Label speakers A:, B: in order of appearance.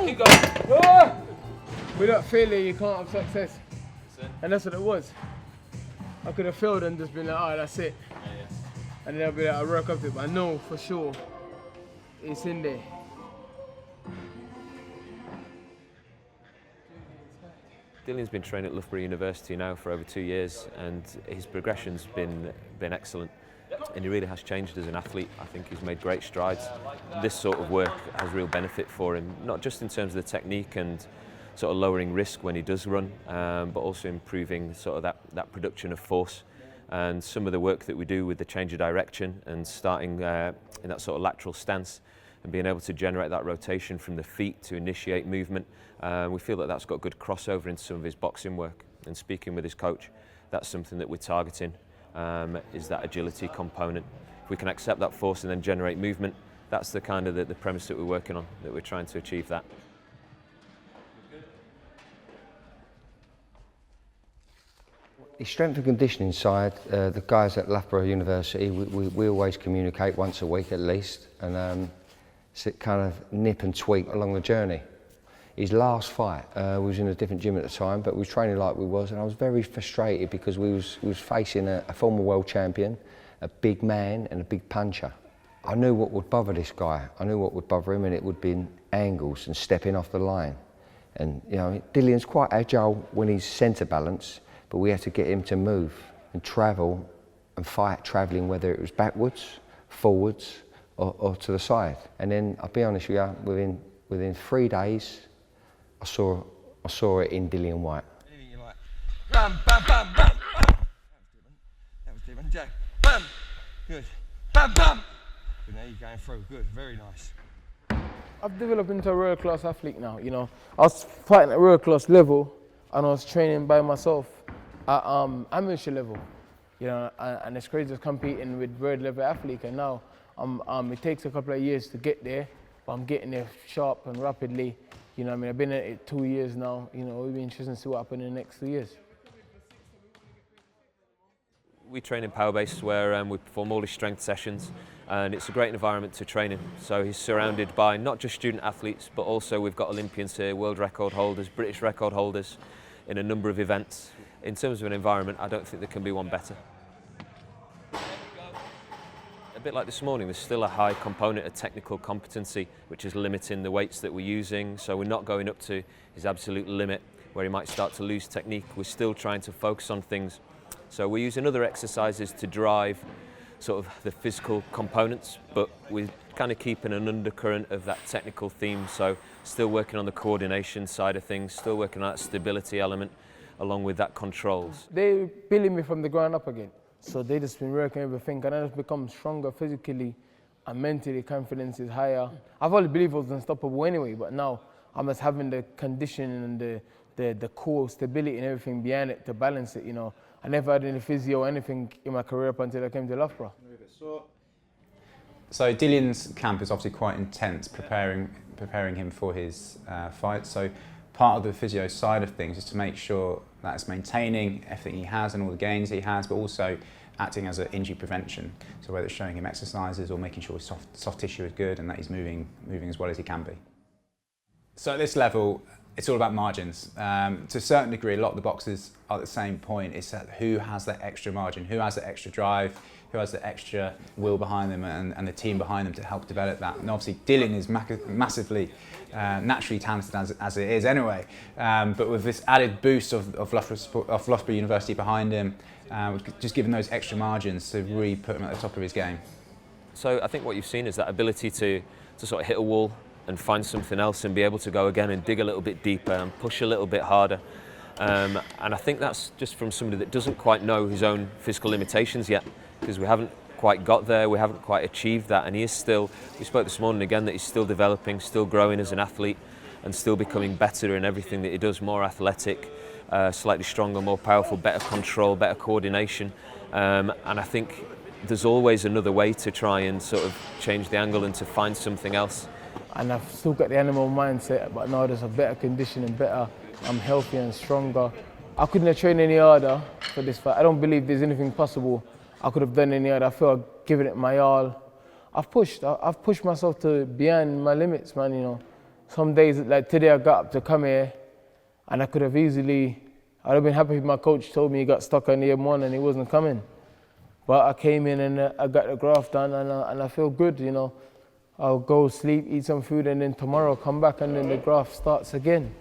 A: Keep going.
B: Ah! Without failure, you can't have success. And that's what it was. I could have failed and just been like, oh, that's it. And then I'll be like, I'll work up to it. But I know for sure it's in there.
A: Dillian's been training at Loughborough University now for over 2 years, and his progression's been excellent. And he really has changed as an athlete. I think he's made great strides. This sort of work has real benefit for him, not just in terms of the technique and sort of lowering risk when he does run, but also improving sort of that production of force. And some of the work that we do with the change of direction and starting in that sort of lateral stance and being able to generate that rotation from the feet to initiate movement, we feel that that's got good crossover into some of his boxing work. And speaking with his coach, that's something that we're targeting, is that agility component. If we can accept that force and then generate movement, that's the kind of the premise that we're working on, that we're trying to achieve that.
C: The strength and conditioning side, the guys at Loughborough University, we always communicate once a week at least, and kind of nip and tweak along the journey. His last fight, we was in a different gym at the time, but we was training like we was, and I was very frustrated because we was facing a former world champion, a big man and a big puncher. I knew what would bother this guy. I knew what would bother him, and it would be angles and stepping off the line. And you know, Dillian's quite agile when he's centre balance, but we had to get him to move and travel and fight travelling, whether it was backwards, forwards, or to the side. And then I'll be honest with you, within 3 days, I saw it in Dillian Whyte.
D: You're like, bam, bam, bam, bam. That was different. Jack, bam. Good. Bam, bam. Good, now you're going through. Good, very nice.
B: I've developed into a world class athlete now. You know, I was fighting at world class level, and I was training by myself at amateur level. You know, and it's crazy just competing with world level athletes. And now, it takes a couple of years to get there, but I'm getting there sharp and rapidly. You know, I mean, I've been at it 2 years now. You know, it'll be interesting to see what happens in the next 2 years.
A: We train in Power Base where we perform all his strength sessions, and it's a great environment to train in. So he's surrounded by not just student athletes, but also we've got Olympians here, world record holders, British record holders in a number of events. In terms of an environment, I don't think there can be one better. A bit like this morning, there's still a high component of technical competency, which is limiting the weights that we're using. So we're not going up to his absolute limit where he might start to lose technique. We're still trying to focus on things. So we're using other exercises to drive sort of the physical components, but we're kind of keeping an undercurrent of that technical theme. So still working on the coordination side of things, still working on that stability element, along with that controls.
B: They're building me from the ground up again. So they just been working everything, and I just become stronger physically and mentally. Confidence is higher. I've always believed I was unstoppable anyway, but now I'm just having the condition and the core stability and everything behind it to balance it. You know, I never had any physio or anything in my career up until I came to Loughborough.
E: So Dillian's camp is obviously quite intense, preparing him for his fight. So part of the physio side of things is to make sure that it's maintaining everything he has and all the gains he has, but also acting as an injury prevention. So whether it's showing him exercises or making sure his soft tissue is good and that he's moving as well as he can be. So at this level, it's all about margins. To a certain degree, a lot of the boxers are at the same point. It's that who has that extra margin, who has that extra drive, who has the extra will behind them and the team behind them to help develop that. And obviously Dillian is massively naturally talented as it is anyway, but with this added boost of Loughborough University behind him, just giving those extra margins to really put him at the top of his game.
A: So I think what you've seen is that ability to sort of hit a wall and find something else and be able to go again and dig a little bit deeper and push a little bit harder. And I think that's just from somebody that doesn't quite know his own physical limitations yet, because we haven't quite got there, we haven't quite achieved that, and he is still, we spoke this morning again, that he's still developing, still growing as an athlete and still becoming better in everything that he does, more athletic, slightly stronger, more powerful, better control, better coordination, and I think there's always another way to try and sort of change the angle and to find something else.
B: And I've still got the animal mindset, but now there's a better condition and better, I'm healthier and stronger. I couldn't have trained any harder for this fight. I don't believe there's anything possible I could have done any harder. I feel I've given it my all. I've pushed myself to beyond my limits, man, you know. Some days, like today I got up to come here and I could have easily, I'd have been happy if my coach told me he got stuck on the M1 and he wasn't coming. But I came in and I got the graft done and I feel good, you know. I'll go sleep, eat some food, and then tomorrow come back and then the graft starts again.